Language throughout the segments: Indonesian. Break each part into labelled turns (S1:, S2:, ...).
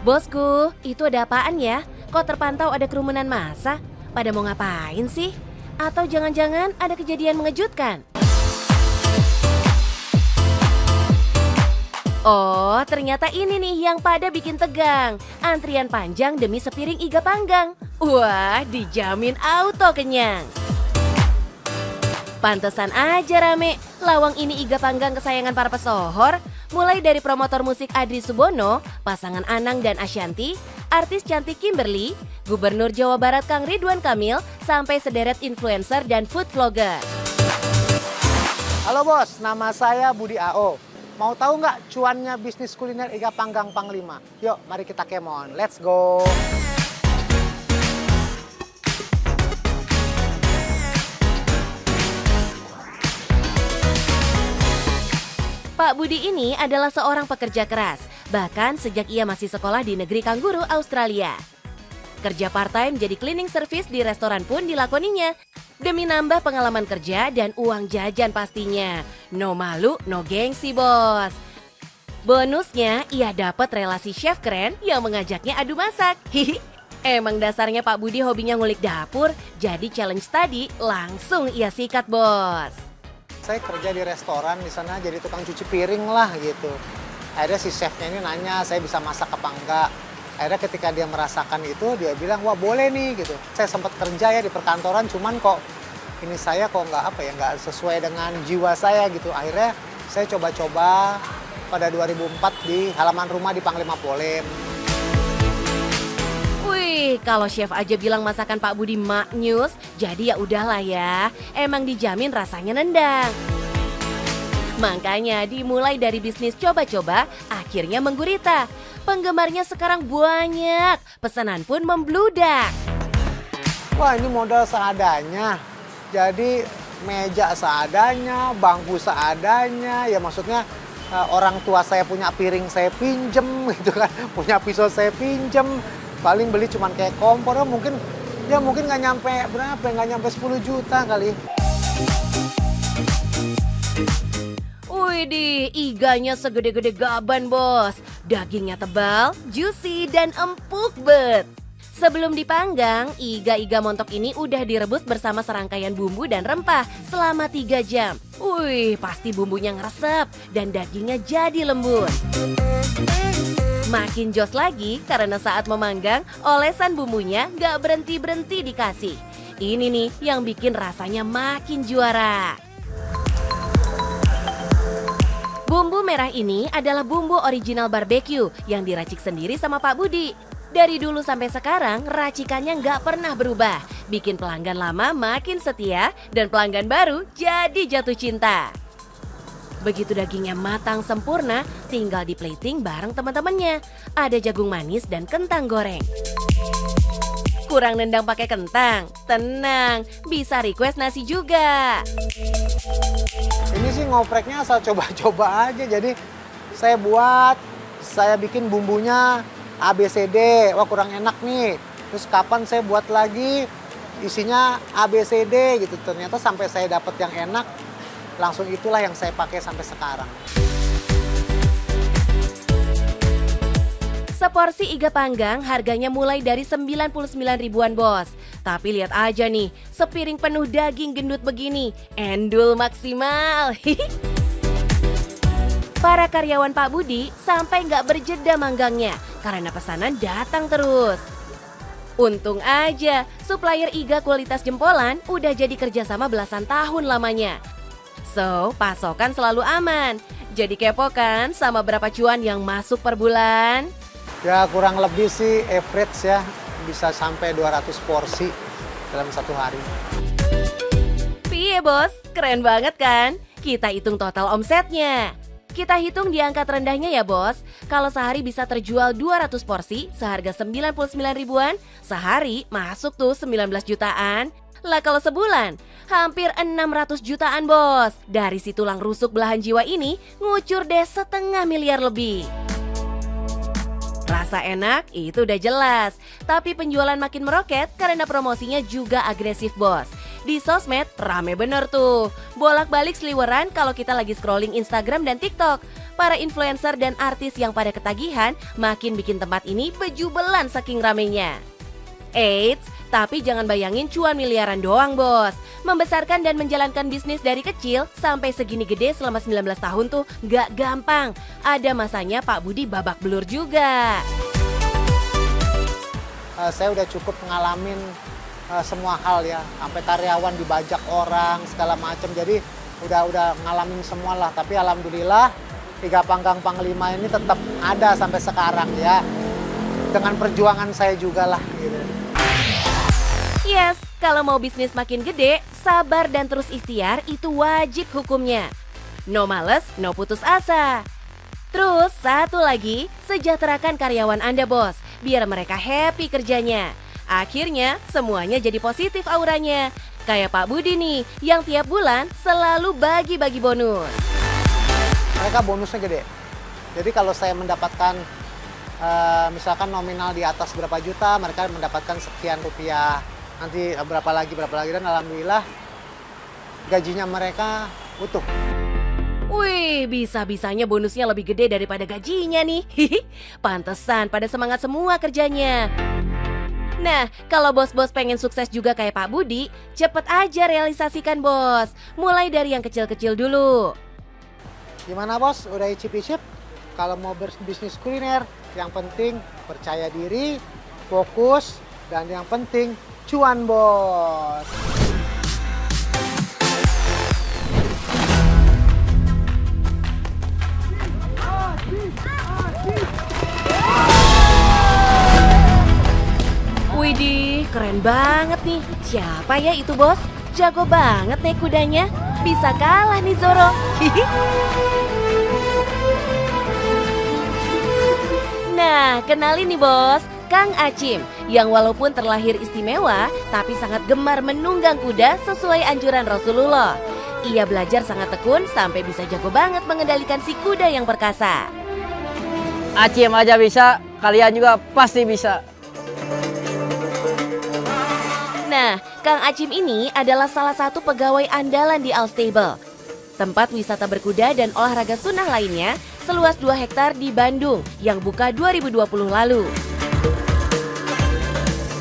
S1: Bosku, itu ada apaan ya? Kok terpantau ada kerumunan massa? Pada mau ngapain sih? Atau jangan-jangan ada kejadian mengejutkan? Oh, ternyata ini nih yang pada bikin tegang. Antrian panjang demi sepiring iga panggang. Wah, dijamin auto kenyang. Pantesan aja rame, lawang ini iga panggang kesayangan para pesohor. Mulai dari promotor musik Adri Subono, pasangan Anang dan Ashanty, artis cantik Kimberly, Gubernur Jawa Barat Kang Ridwan Kamil, sampai sederet influencer dan food vlogger.
S2: Halo bos, nama saya Budi AO. Mau tahu nggak cuannya bisnis kuliner iga panggang Panglima? Yuk, mari kita kemon. Let's go!
S1: Pak Budi ini adalah seorang pekerja keras, bahkan sejak ia masih sekolah di negeri kanguru Australia. Kerja part-time jadi cleaning service di restoran pun dilakoninya, demi nambah pengalaman kerja dan uang jajan pastinya. No malu, no gengsi bos. Bonusnya, ia dapat relasi chef keren yang mengajaknya adu masak. Hihi. Emang dasarnya Pak Budi hobinya ngulik dapur, jadi challenge tadi langsung ia sikat bos.
S2: Saya kerja di restoran di sana jadi tukang cuci piring lah gitu. Akhirnya si chefnya ini nanya saya bisa masak apa enggak. Akhirnya ketika dia merasakan itu dia bilang wah boleh nih gitu. Saya sempat kerja ya di perkantoran cuman kok ini saya kok nggak sesuai dengan jiwa saya gitu. Akhirnya saya coba-coba pada 2004 di halaman rumah di Panglima Polim.
S1: Wih, kalau chef aja bilang masakan Pak Budi maknyus, jadi ya udahlah ya. Emang dijamin rasanya nendang. Makanya dimulai dari bisnis coba-coba, akhirnya menggurita. Penggemarnya sekarang banyak, pesanan pun membludak.
S2: Wah ini modal seadanya. Jadi meja seadanya, bangku seadanya. Ya maksudnya orang tua saya punya piring saya pinjem gitu kan. Punya pisau saya pinjem. Paling beli cuman kayak kompor, mungkin nggak nyampe berapa, nggak nyampe 10 juta kali.
S1: Widih, iganya segede-gede gaban bos. Dagingnya tebal, juicy, dan empuk bet. Sebelum dipanggang, iga-iga montok ini udah direbus bersama serangkaian bumbu dan rempah selama 3 jam. Wih, pasti bumbunya ngeresep dan dagingnya jadi lembut. Makin jos lagi karena saat memanggang, olesan bumbunya gak berhenti-berhenti dikasih. Ini nih yang bikin rasanya makin juara. Bumbu merah ini adalah bumbu original barbecue yang diracik sendiri sama Pak Budi. Dari dulu sampai sekarang, racikannya gak pernah berubah. Bikin pelanggan lama makin setia dan pelanggan baru jadi jatuh cinta. Begitu dagingnya matang sempurna, tinggal di plating bareng teman-temannya. Ada jagung manis dan kentang goreng. Kurang nendang pakai kentang? Tenang, bisa request nasi juga.
S2: Ini sih ngopreknya asal coba-coba aja. Jadi saya bikin bumbunya ABCD. Wah kurang enak nih. Terus kapan saya buat lagi isinya ABCD gitu. Ternyata sampai saya dapat yang enak. Langsung itulah yang saya pakai sampai sekarang.
S1: Seporsi iga panggang harganya mulai dari 99 ribuan bos. Tapi lihat aja nih, sepiring penuh daging gendut begini, endul maksimal. Para karyawan Pak Budi sampai nggak berjeda manggangnya karena pesanan datang terus. Untung aja, supplier iga kualitas jempolan udah jadi kerjasama belasan tahun lamanya. So, pasokan selalu aman. Jadi kepo kan sama berapa cuan yang masuk per bulan?
S2: Ya kurang lebih sih average ya bisa sampai 200 porsi dalam satu hari.
S1: Piye bos, keren banget kan? Kita hitung total omsetnya. Kita hitung di angka terendahnya ya bos. Kalau sehari bisa terjual 200 porsi seharga 99 ribuan, sehari masuk tuh 19 jutaan. Lah kalau sebulan, hampir 600 jutaan bos. Dari si tulang rusuk belahan jiwa ini, ngucur deh 500 miliar lebih. Rasa enak itu udah jelas, tapi penjualan makin meroket karena promosinya juga agresif bos. Di sosmed rame bener tuh. Bolak-balik seliweran kalau kita lagi scrolling Instagram dan TikTok. Para influencer dan artis yang pada ketagihan makin bikin tempat ini bejubelan saking ramenya. Eits, tapi jangan bayangin cuan miliaran doang bos. Membesarkan dan menjalankan bisnis dari kecil sampai segini gede selama 19 tahun tuh gak gampang. Ada masanya Pak Budi babak belur juga.
S2: Saya udah cukup ngalamin semua hal ya, sampai karyawan dibajak orang segala macam. Jadi udah ngalamin semua lah. Tapi alhamdulillah Tiga Panggang Panglima ini tetap ada sampai sekarang ya. Dengan perjuangan saya juga lah gitu.
S1: Yes, kalau mau bisnis makin gede, sabar dan terus ikhtiar itu wajib hukumnya. No males, no putus asa. Terus satu lagi, sejahterakan karyawan Anda bos, biar mereka happy kerjanya. Akhirnya semuanya jadi positif auranya. Kayak Pak Budi nih, yang tiap bulan selalu bagi-bagi bonus.
S2: Mereka bonusnya gede. Jadi kalau saya mendapatkan misalkan nominal di atas berapa juta, mereka mendapatkan sekian rupiah. Nanti berapa lagi dan alhamdulillah gajinya mereka utuh.
S1: Wih, bisa-bisanya bonusnya lebih gede daripada gajinya nih. Pantesan pada semangat semua kerjanya. Nah, kalau bos-bos pengen sukses juga kayak Pak Budi, cepet aja realisasikan bos. Mulai dari yang kecil-kecil dulu.
S2: Gimana bos? Udah icip-icip? Kalau mau berbisnis kuliner, yang penting percaya diri, fokus, dan yang penting cuan bos.
S1: Widih, keren banget nih. Siapa ya itu bos? Jago banget nih kudanya. Bisa kalah nih Zoro. Nah, kenalin nih bos, Kang Acim. Yang walaupun terlahir istimewa, tapi sangat gemar menunggang kuda sesuai anjuran Rasulullah. Ia belajar sangat tekun sampai bisa jago banget mengendalikan si kuda yang perkasa.
S3: Acim aja bisa, kalian juga pasti bisa.
S1: Nah, Kang Acim ini adalah salah satu pegawai andalan di All Stable. Tempat wisata berkuda dan olahraga sunnah lainnya seluas 2 hektar di Bandung yang buka 2020 lalu.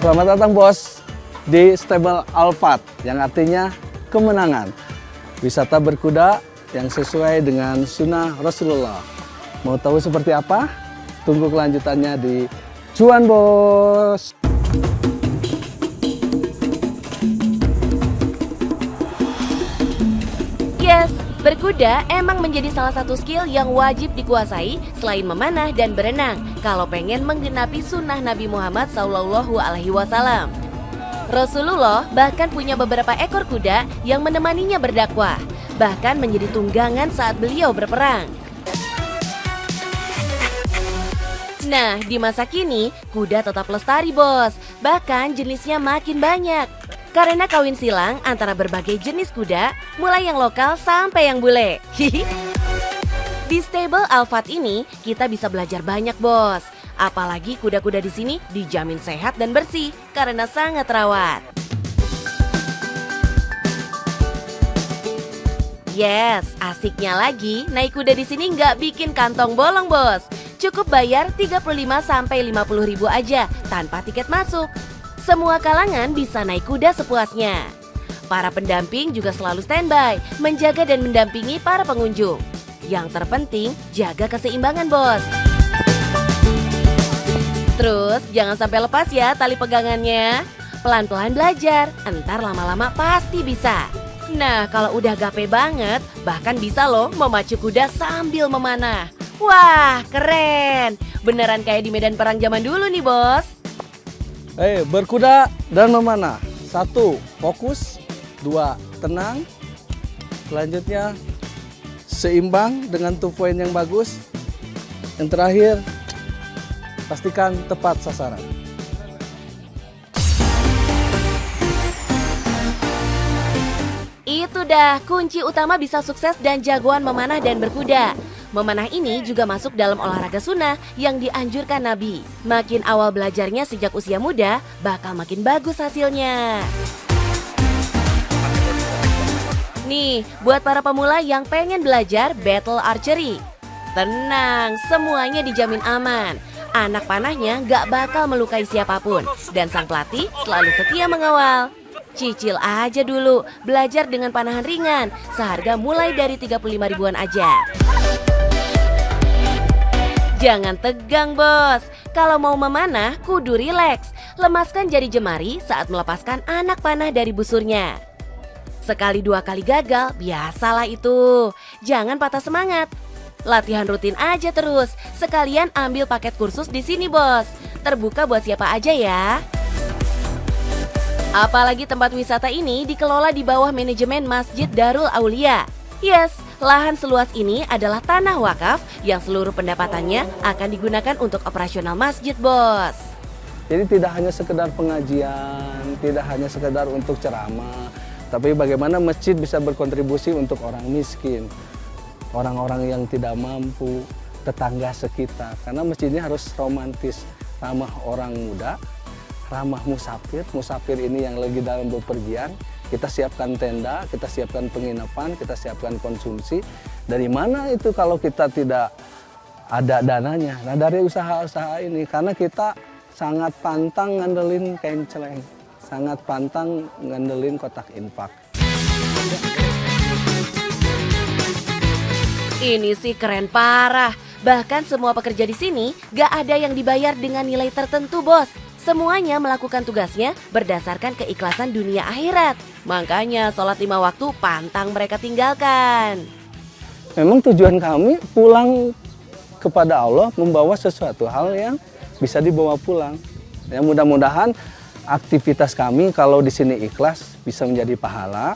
S4: Selamat datang bos di Stable Alphard yang artinya kemenangan. Wisata berkuda yang sesuai dengan sunnah Rasulullah. Mau tahu seperti apa? Tunggu kelanjutannya di Cuan Bos.
S1: Yes, berkuda emang menjadi salah satu skill yang wajib dikuasai selain memanah dan berenang kalau pengen menggenapi sunnah Nabi Muhammad SAW. Rasulullah bahkan punya beberapa ekor kuda yang menemaninya berdakwah, bahkan menjadi tunggangan saat beliau berperang. Nah, di masa kini, kuda tetap lestari bos, bahkan jenisnya makin banyak. Karena kawin silang antara berbagai jenis kuda, mulai yang lokal sampai yang bule. Di Stable Alphard ini, kita bisa belajar banyak bos. Apalagi kuda-kuda di sini dijamin sehat dan bersih karena sangat rawat. Yes, asiknya lagi, naik kuda di sini nggak bikin kantong bolong bos. Cukup bayar 35-50 ribu aja tanpa tiket masuk. Semua kalangan bisa naik kuda sepuasnya. Para pendamping juga selalu standby, menjaga dan mendampingi para pengunjung. Yang terpenting, jaga keseimbangan bos. Terus, jangan sampai lepas ya tali pegangannya. Pelan-pelan belajar, entar lama-lama pasti bisa. Nah, kalau udah gape banget, bahkan bisa loh memacu kuda sambil memanah. Wah, keren. Beneran kayak di medan perang zaman dulu nih bos.
S4: Berkuda dan memanah. 1. Fokus. 2. Tenang. Selanjutnya seimbang dengan 2 point yang bagus. Yang terakhir, pastikan tepat sasaran.
S1: Itu dah kunci utama bisa sukses dan jagoan memanah dan berkuda. Memanah ini juga masuk dalam olahraga sunnah yang dianjurkan Nabi. Makin awal belajarnya sejak usia muda, bakal makin bagus hasilnya. Nih, buat para pemula yang pengen belajar battle archery. Tenang, semuanya dijamin aman. Anak panahnya gak bakal melukai siapapun. Dan sang pelatih selalu setia mengawal. Cicil aja dulu, belajar dengan panahan ringan. Seharga mulai dari 35 ribuan aja. Jangan tegang bos, kalau mau memanah kudu rileks. Lemaskan jari jemari saat melepaskan anak panah dari busurnya. Sekali dua kali gagal, biasalah itu. Jangan patah semangat. Latihan rutin aja terus. Sekalian ambil paket kursus di sini bos. Terbuka buat siapa aja ya. Apalagi tempat wisata ini dikelola di bawah manajemen Masjid Darul Aulia. Yes, lahan seluas ini adalah tanah wakaf yang seluruh pendapatannya akan digunakan untuk operasional masjid bos.
S4: Jadi tidak hanya sekedar pengajian, tidak hanya sekedar untuk ceramah, tapi bagaimana masjid bisa berkontribusi untuk orang miskin, orang-orang yang tidak mampu, tetangga sekitar. Karena masjid ini harus romantis, ramah orang muda, ramah musafir. Musafir ini yang lagi dalam bepergian, kita siapkan tenda, kita siapkan penginapan, kita siapkan konsumsi. Dari mana itu kalau kita tidak ada dananya? Nah dari usaha-usaha ini, karena kita sangat pantang ngandelin kain celeng, sangat pantang ngandelin kotak infak.
S1: Ini sih keren parah. Bahkan semua pekerja di sini gak ada yang dibayar dengan nilai tertentu bos. Semuanya melakukan tugasnya berdasarkan keikhlasan dunia akhirat. Makanya sholat 5 waktu pantang mereka tinggalkan.
S4: Memang tujuan kami pulang kepada Allah membawa sesuatu hal yang bisa dibawa pulang. Ya mudah-mudahan aktivitas kami kalau di sini ikhlas bisa menjadi pahala.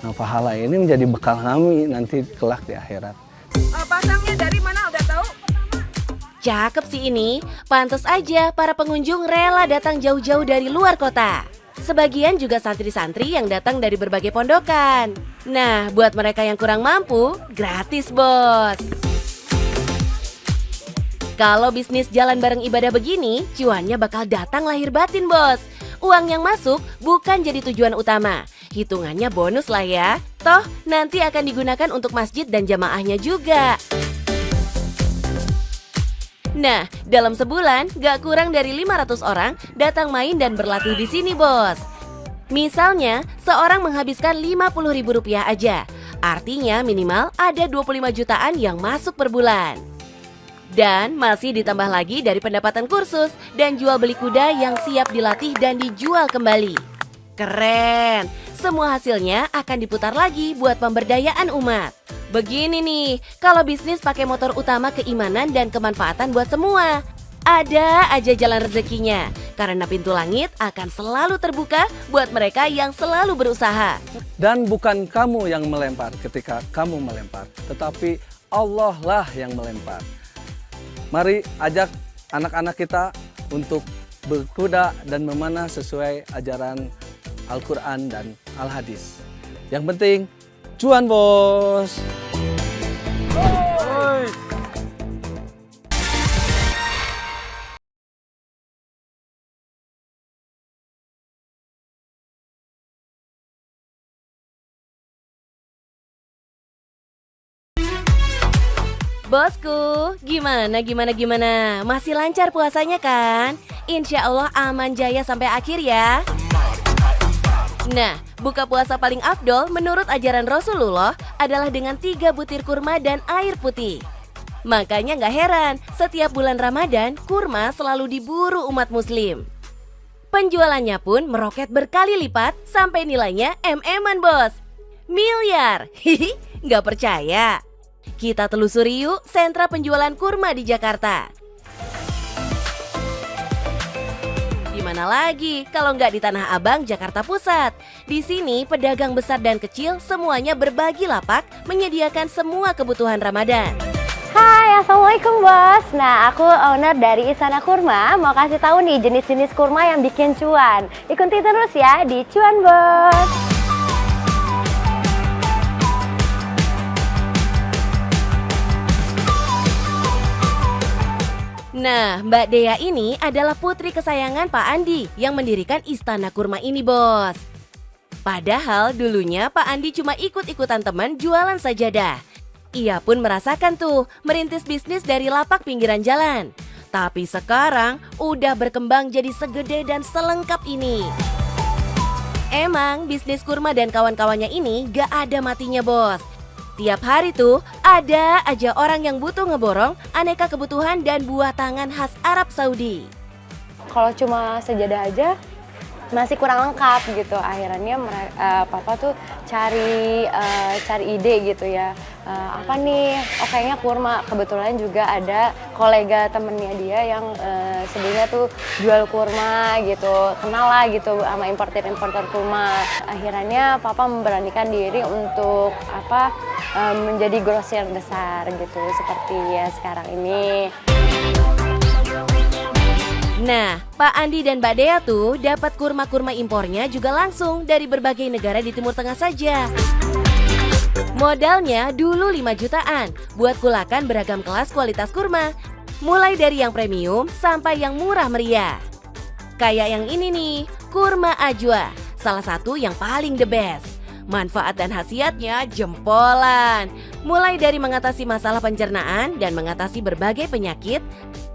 S4: Nah pahala ini menjadi bekal kami nanti kelak di akhirat.
S5: Pasangnya dari mana udah tahu?
S1: Cakep sih ini. Pantes aja para pengunjung rela datang jauh-jauh dari luar kota. Sebagian juga santri-santri yang datang dari berbagai pondokan. Nah, buat mereka yang kurang mampu, gratis bos. Kalau bisnis jalan bareng ibadah begini, cuannya bakal datang lahir batin bos. Uang yang masuk bukan jadi tujuan utama. Hitungannya bonus lah ya. Toh nanti akan digunakan untuk masjid dan jamaahnya juga. Nah, dalam sebulan gak kurang dari 500 orang datang main dan berlatih di sini bos. Misalnya, seorang menghabiskan Rp50.000 aja. Artinya minimal ada 25 jutaan yang masuk per bulan. Dan masih ditambah lagi dari pendapatan kursus dan jual beli kuda yang siap dilatih dan dijual kembali. Keren! Semua hasilnya akan diputar lagi buat pemberdayaan umat. Begini nih, kalau bisnis pakai motor utama keimanan dan kemanfaatan buat semua. Ada aja jalan rezekinya, karena pintu langit akan selalu terbuka buat mereka yang selalu berusaha.
S4: Dan bukan kamu yang melempar ketika kamu melempar, tetapi Allah lah yang melempar. Mari ajak anak-anak kita untuk berkuda dan memanah sesuai ajaran Al-Quran dan Al-Hadis. Yang penting, cuan bos!
S1: Bosku, gimana? Masih lancar puasanya kan? Insya Allah aman jaya sampai akhir ya. Nah, buka puasa paling afdol menurut ajaran Rasulullah adalah dengan 3 butir kurma dan air putih. Makanya gak heran, setiap bulan Ramadan, kurma selalu diburu umat muslim. Penjualannya pun meroket berkali lipat sampai nilainya MM-an bos. Miliar, hihi, gak percaya? Kita telusuri yuk sentra penjualan kurma di Jakarta. Di mana lagi kalau nggak di Tanah Abang, Jakarta Pusat. Di sini pedagang besar dan kecil semuanya berbagi lapak menyediakan semua kebutuhan Ramadan.
S6: Hai, Assalamualaikum bos. Nah, aku owner dari Istana Kurma. Mau kasih tahu nih jenis-jenis kurma yang bikin cuan. Ikuti terus ya di Cuan Bos.
S1: Nah, Mbak Dea ini adalah putri kesayangan Pak Andi yang mendirikan Istana Kurma ini, bos. Padahal dulunya Pak Andi cuma ikut-ikutan teman jualan sajadah. Ia pun merasakan tuh merintis bisnis dari lapak pinggiran jalan. Tapi sekarang udah berkembang jadi segede dan selengkap ini. Emang bisnis kurma dan kawan-kawannya ini gak ada matinya, bos. Tiap hari tuh ada aja orang yang butuh ngeborong aneka kebutuhan dan buah tangan khas Arab Saudi.
S6: Kalau cuma sejadah aja masih kurang lengkap gitu. Akhirnya papa tuh cari ide gitu ya. Apa nih? Oh kayaknya kurma. Kebetulan juga ada kolega temennya dia yang sebelumnya tuh jual kurma gitu. Kenal lah gitu sama importer kurma. Akhirnya papa memberanikan diri untuk menjadi grosir besar gitu seperti ya sekarang ini.
S1: Nah, Pak Andi dan Mbak Dea tuh dapat kurma-kurma impornya juga langsung dari berbagai negara di Timur Tengah saja. Modalnya dulu 5 jutaan buat kulakan beragam kelas kualitas kurma, mulai dari yang premium sampai yang murah meriah. Kayak yang ini nih, kurma ajwa, salah satu yang paling the best. Manfaat dan khasiatnya jempolan, mulai dari mengatasi masalah pencernaan dan mengatasi berbagai penyakit,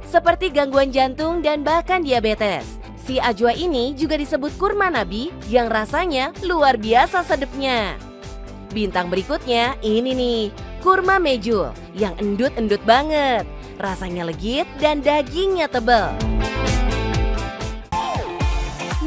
S1: seperti gangguan jantung dan bahkan diabetes. Si ajwa ini juga disebut kurma nabi yang rasanya luar biasa sedapnya. Bintang berikutnya ini nih, kurma mejul yang endut-endut banget. Rasanya legit dan dagingnya tebal.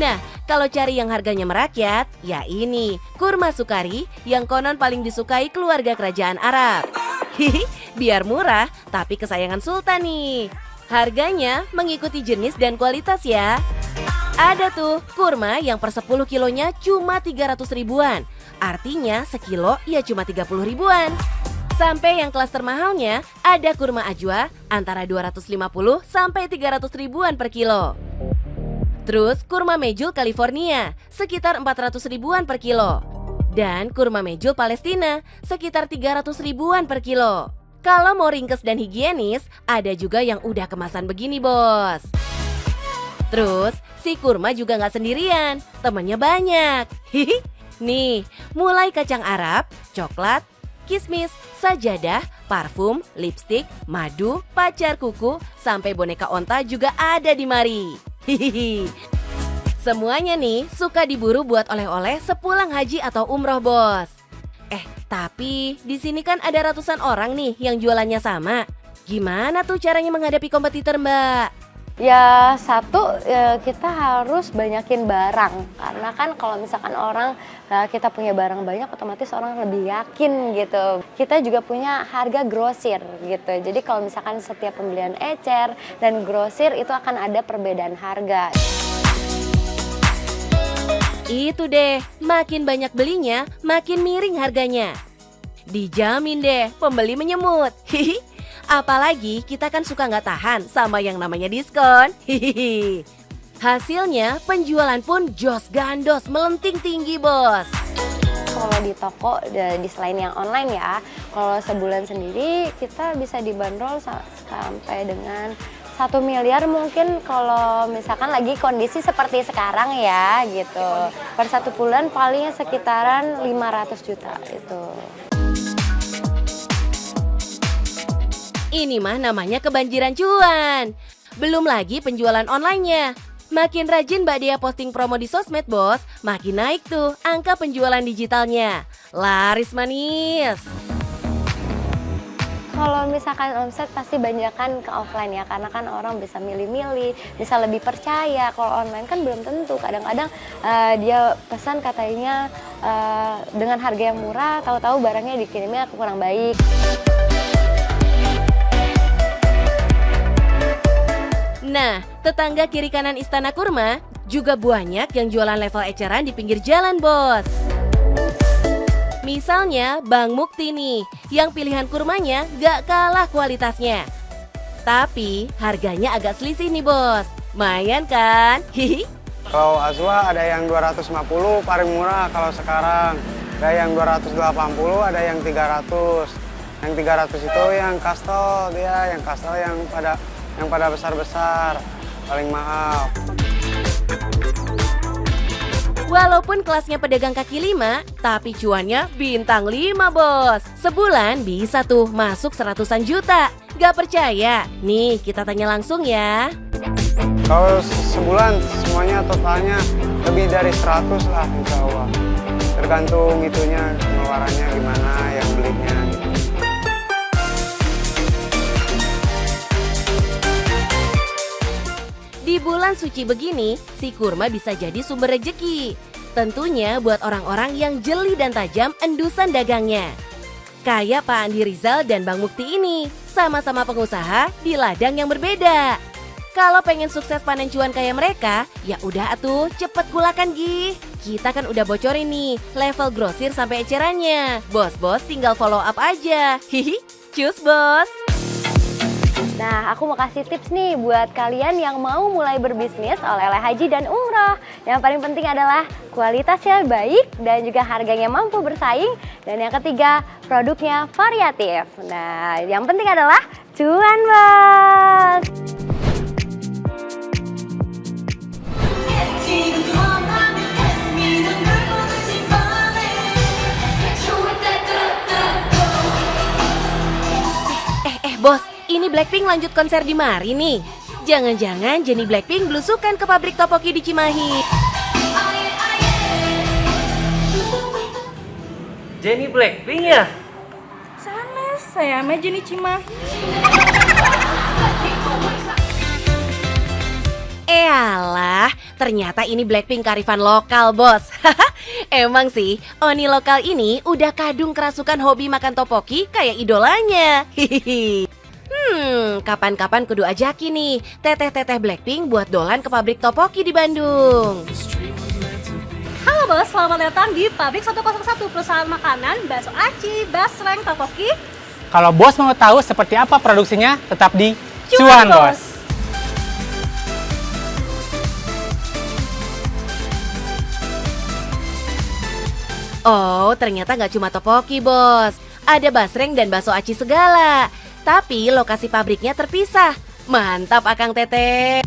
S1: Nah, kalau cari yang harganya merakyat, ya ini, kurma sukari yang konon paling disukai keluarga kerajaan Arab. Hihi, biar murah tapi kesayangan sultan nih. Harganya mengikuti jenis dan kualitas ya. Ada tuh kurma yang per 10 kilonya cuma 300 ribuan. Artinya sekilo ya cuma 30 ribuan. Sampai yang kelas termahalnya ada kurma ajwa antara 250 sampai 300 ribuan per kilo. Terus kurma mejul California sekitar 400 ribuan per kilo. Dan kurma mejul Palestina sekitar 300 ribuan per kilo. Kalau mau ringkes dan higienis, ada juga yang udah kemasan begini, bos. Terus, si kurma juga nggak sendirian, temennya banyak. Hihi. Nih, mulai kacang Arab, coklat, kismis, sajadah, parfum, lipstik, madu, pacar kuku, sampai boneka onta juga ada di mari. Hihihi. Semuanya nih suka diburu buat oleh-oleh sepulang haji atau umroh, bos. Tapi di sini kan ada ratusan orang nih yang jualannya sama. Gimana tuh caranya menghadapi kompetitor, Mbak?
S6: Ya satu, kita harus banyakin barang. Karena kan kalau misalkan kita punya barang banyak, otomatis orang lebih yakin gitu. Kita juga punya harga grosir gitu. Jadi kalau misalkan setiap pembelian ecer dan grosir itu akan ada perbedaan harga.
S1: Itu deh, makin banyak belinya, makin miring harganya. Dijamin deh, pembeli menyemut. Hihi. Apalagi kita kan suka nggak tahan sama yang namanya diskon. Hihi. Hasilnya penjualan pun jos gandos melenting tinggi, bos.
S6: Kalau di toko, di selain yang online ya, kalau sebulan sendiri kita bisa dibanderol sampai dengan 1 miliar mungkin kalau misalkan lagi kondisi seperti sekarang ya gitu. Per 1 bulan palingnya sekitaran 500 juta itu.
S1: Ini mah namanya kebanjiran cuan. Belum lagi penjualan online-nya. Makin rajin Mbak Dea posting promo di sosmed, bos, makin naik tuh angka penjualan digitalnya. Laris manis.
S6: Kalau misalkan omset pasti banyakan ke offline ya, karena kan orang bisa milih-milih, bisa lebih percaya. Kalau online kan belum tentu, kadang-kadang dia pesan katanya dengan harga yang murah, tahu-tahu barangnya dikirimnya kurang baik.
S1: Nah, tetangga kiri kanan Istana Kurma juga banyak yang jualan level eceran di pinggir jalan, bos. Misalnya Bang Mukti nih, yang pilihan kurmanya gak kalah kualitasnya. Tapi harganya agak selisih nih, bos. Lumayan kan? Hihi.
S7: Kalau Azwa ada yang 250 paling murah kalau sekarang. Ada yang 280, ada yang 300. Yang 300 itu yang kastel dia, yang kastel yang pada besar-besar, paling mahal.
S1: Walaupun kelasnya pedagang kaki 5, tapi cuannya bintang 5 bos. Sebulan bisa tuh masuk 100-an juta. Gak percaya? Nih kita tanya langsung ya.
S7: Kalau sebulan semuanya totalnya lebih dari 100 lah insya Allah. Tergantung itunya pengeluarannya gimana, yang belinya gitu.
S1: Di bulan suci begini, si kurma bisa jadi sumber rejeki. Tentunya buat orang-orang yang jeli dan tajam endusan dagangnya. Kayak Pak Andi Rizal dan Bang Mukti ini, sama-sama pengusaha di ladang yang berbeda. Kalau pengen sukses panen cuan kayak mereka, ya udah atuh cepet gulakan Gih. Kita kan udah bocorin nih level grosir sampai ecerannya. Bos-bos tinggal follow up aja. Hihi, cus bos.
S6: Nah, aku mau kasih tips nih buat kalian yang mau mulai berbisnis oleh-oleh haji dan umroh. Yang paling penting adalah kualitasnya baik dan juga harganya mampu bersaing. Dan yang ketiga, produknya variatif. Nah, yang penting adalah cuan bos.
S1: Bos, ini Blackpink lanjut konser di Mari nih. Jangan-jangan Jennie Blackpink belusukan ke pabrik topoki di Cimahi.
S3: Jennie Blackpink ya?
S5: Sana, saya mah Jennie Cimahi.
S1: Alah, ternyata ini Blackpink karifan lokal, bos. Emang sih, Oni lokal ini udah kadung kerasukan hobi makan topoki kayak idolanya. Hihihi. Kapan-kapan kudu ajaki nih teteh-teteh Blackpink buat dolan ke pabrik topoki di Bandung.
S8: Halo bos, selamat datang di Pabrik 101, perusahaan makanan, bakso aci, basreng, topoki.
S9: Kalau bos mau tahu seperti apa produksinya, tetap di Cuan Bos.
S1: Oh, ternyata nggak cuma topoki, bos. Ada basreng dan bakso aci segala. Tapi lokasi pabriknya terpisah. Mantap Akang Teteh.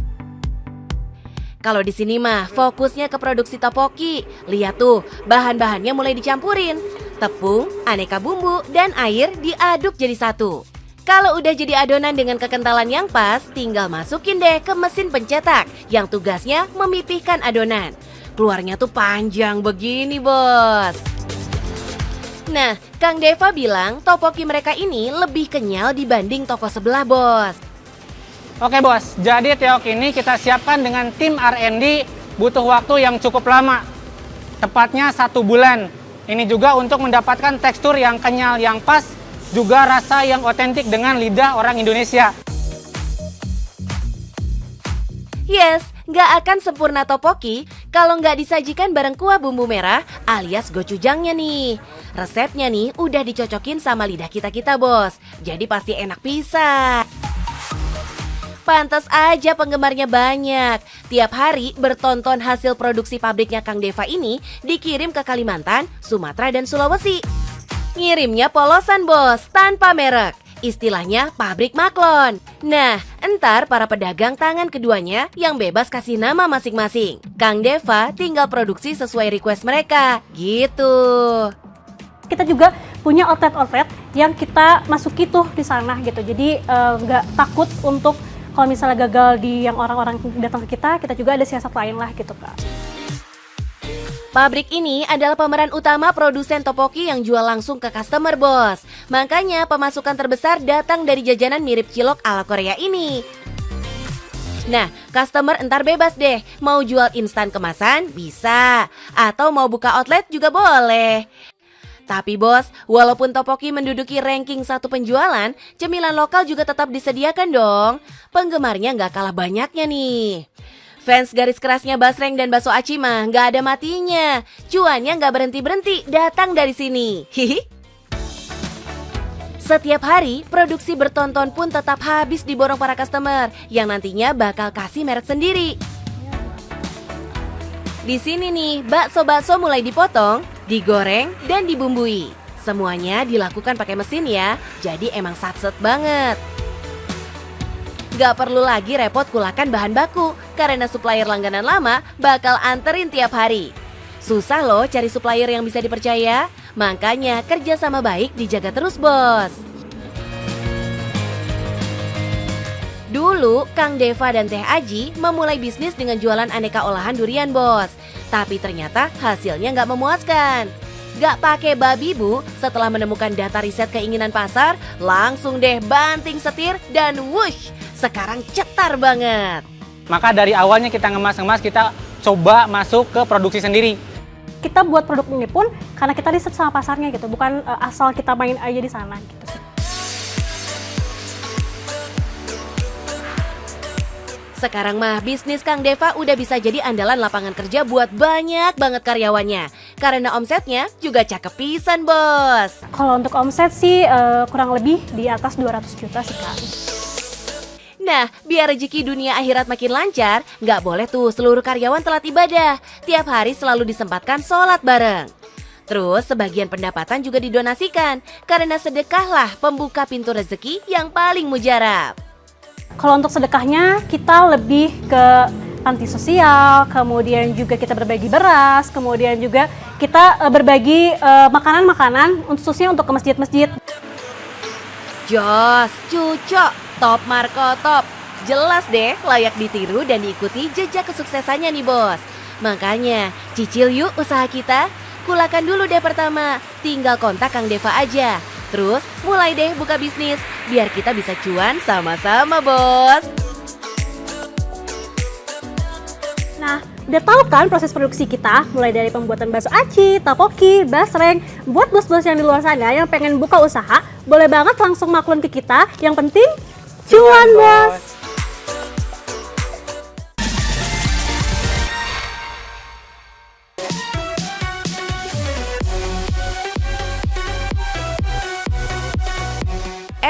S1: Kalau di sini mah fokusnya ke produksi topoki. Lihat tuh, bahan-bahannya mulai dicampurin. Tepung, aneka bumbu, dan air diaduk jadi satu. Kalau udah jadi adonan dengan kekentalan yang pas, tinggal masukin deh ke mesin pencetak yang tugasnya memipihkan adonan. Keluarnya tuh panjang begini, bos. Nah, Kang Deva bilang topoki mereka ini lebih kenyal dibanding toko sebelah, bos.
S9: Oke bos, jadi teok ini kita siapkan dengan tim R&D butuh waktu yang cukup lama. Tepatnya 1 bulan. Ini juga untuk mendapatkan tekstur yang kenyal yang pas, juga rasa yang otentik dengan lidah orang Indonesia.
S1: Yes, nggak akan sempurna topoki kalau nggak disajikan bareng kuah bumbu merah alias gochujangnya nih. Resepnya nih udah dicocokin sama lidah kita-kita, bos. Jadi pasti enak pisan. Pantas aja penggemarnya banyak. Tiap hari bertonton hasil produksi pabriknya Kang Deva ini dikirim ke Kalimantan, Sumatera, dan Sulawesi. Ngirimnya polosan, bos, tanpa merek. Istilahnya pabrik maklon. Nah, entar para pedagang tangan keduanya yang bebas kasih nama masing-masing. Kang Deva tinggal produksi sesuai request mereka. Gitu.
S8: Kita juga punya outlet-outlet yang kita masuki tuh di sana gitu. Jadi nggak takut untuk kalau misalnya gagal di yang orang-orang datang ke kita juga ada siasat lain lah gitu Kak.
S1: Pabrik ini adalah pemeran utama produsen topoki yang jual langsung ke customer, bos. Makanya pemasukan terbesar datang dari jajanan mirip cilok ala Korea ini. Nah, customer entar bebas deh. Mau jual instan kemasan? Bisa. Atau mau buka outlet juga boleh. Tapi bos, walaupun topoki menduduki ranking 1 penjualan, cemilan lokal juga tetap disediakan dong. Penggemarnya nggak kalah banyaknya nih. Fans garis kerasnya basreng dan bakso aci mah nggak ada matinya. Cuannya nggak berhenti-berhenti datang dari sini. Hihi. Setiap hari, produksi bertonton pun tetap habis diborong para customer yang nantinya bakal kasih merek sendiri. Di sini nih, bakso-bakso mulai dipotong, digoreng, dan dibumbui. Semuanya dilakukan pakai mesin ya, jadi emang satset banget. Gak perlu lagi repot kulakan bahan baku, karena supplier langganan lama bakal anterin tiap hari. Susah loh cari supplier yang bisa dipercaya. Makanya kerja sama baik dijaga terus, bos. Dulu, Kang Deva dan Teh Aji memulai bisnis dengan jualan aneka olahan durian, bos. Tapi ternyata hasilnya nggak memuaskan. Nggak pakai babi, Bu, setelah menemukan data riset keinginan pasar, langsung deh banting setir dan wush, sekarang cetar banget.
S9: Maka dari awalnya kita ngemas-ngemas, kita coba masuk ke produksi sendiri.
S8: Kita buat produk ini pun karena kita riset sama pasarnya gitu, bukan asal kita main aja di sana gitu sih.
S1: Sekarang mah bisnis Kang Deva udah bisa jadi andalan lapangan kerja buat banyak banget karyawannya. Karena omsetnya juga cakep pisan, bos.
S8: Kalau untuk omset sih kurang lebih di atas 200 juta sih, Kak.
S1: Nah, biar rezeki dunia akhirat makin lancar, nggak boleh tuh seluruh karyawan telat ibadah. Tiap hari selalu disempatkan sholat bareng. Terus sebagian pendapatan juga didonasikan, karena sedekahlah pembuka pintu rezeki yang paling mujarab.
S8: Kalau untuk sedekahnya kita lebih ke panti sosial, kemudian juga kita berbagi beras, kemudian juga kita berbagi makanan-makanan khususnya untuk ke masjid-masjid.
S1: Jos, cucok, top Marco top. Jelas deh layak ditiru dan diikuti jejak kesuksesannya nih, bos. Makanya cicil yuk usaha kita. Kulakan dulu deh pertama, tinggal kontak Kang Deva aja. Terus mulai deh buka bisnis, biar kita bisa cuan sama-sama, bos.
S8: Nah, udah tahu kan proses produksi kita? Mulai dari pembuatan bakso aci, takoki, basreng. Buat bos-bos yang di luar sana yang pengen buka usaha, boleh banget langsung maklun ke kita. Yang penting, cuan, bos.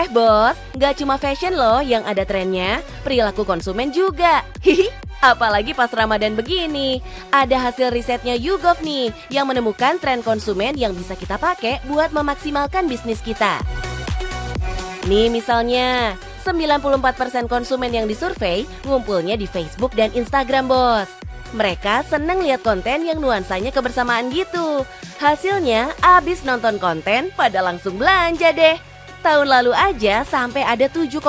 S1: Bos, nggak cuma fashion loh yang ada trennya, perilaku konsumen juga. Hihi, apalagi pas Ramadan begini. Ada hasil risetnya YouGov nih, yang menemukan tren konsumen yang bisa kita pakai buat memaksimalkan bisnis kita. Nih misalnya, 94% konsumen yang disurvei ngumpulnya di Facebook dan Instagram, bos. Mereka seneng lihat konten yang nuansanya kebersamaan gitu. Hasilnya, abis nonton konten, pada langsung belanja deh. Tahun lalu aja sampai ada 7,8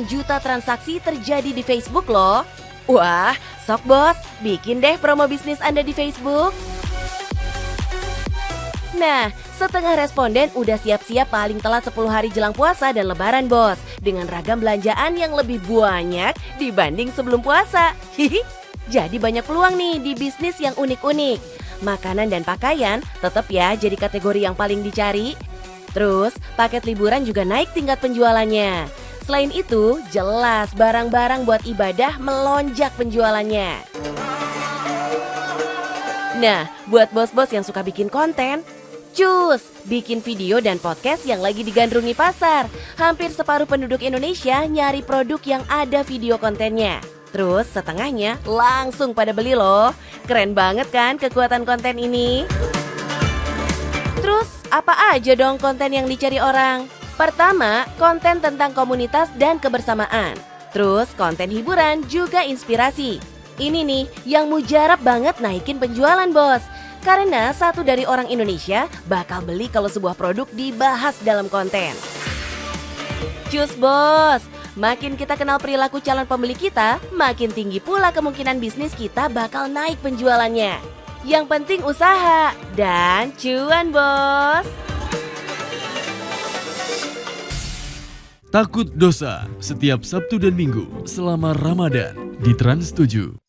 S1: juta transaksi terjadi di Facebook loh. Wah, sok bos, bikin deh promo bisnis Anda di Facebook. Nah, setengah responden udah siap-siap paling telat 10 hari jelang puasa dan lebaran, bos. Dengan ragam belanjaan yang lebih banyak dibanding sebelum puasa. Hihi, jadi banyak peluang nih di bisnis yang unik-unik. Makanan dan pakaian tetap ya jadi kategori yang paling dicari. Terus, paket liburan juga naik tingkat penjualannya. Selain itu, jelas barang-barang buat ibadah melonjak penjualannya. Nah, buat bos-bos yang suka bikin konten, cus, bikin video dan podcast yang lagi digandrungi pasar. Hampir separuh penduduk Indonesia nyari produk yang ada video kontennya. Terus setengahnya langsung pada beli loh. Keren banget kan kekuatan konten ini? Terus, apa aja dong konten yang dicari orang? Pertama, konten tentang komunitas dan kebersamaan. Terus, konten hiburan juga inspirasi. Ini nih yang mujarab banget naikin penjualan, bos. Karena 1 dari orang Indonesia bakal beli kalau sebuah produk dibahas dalam konten. Cus, bos. Makin kita kenal perilaku calon pembeli kita, makin tinggi pula kemungkinan bisnis kita bakal naik penjualannya. Yang penting usaha dan cuan, bos.
S10: Takut Dosa setiap Sabtu dan Minggu selama Ramadan di Trans 7.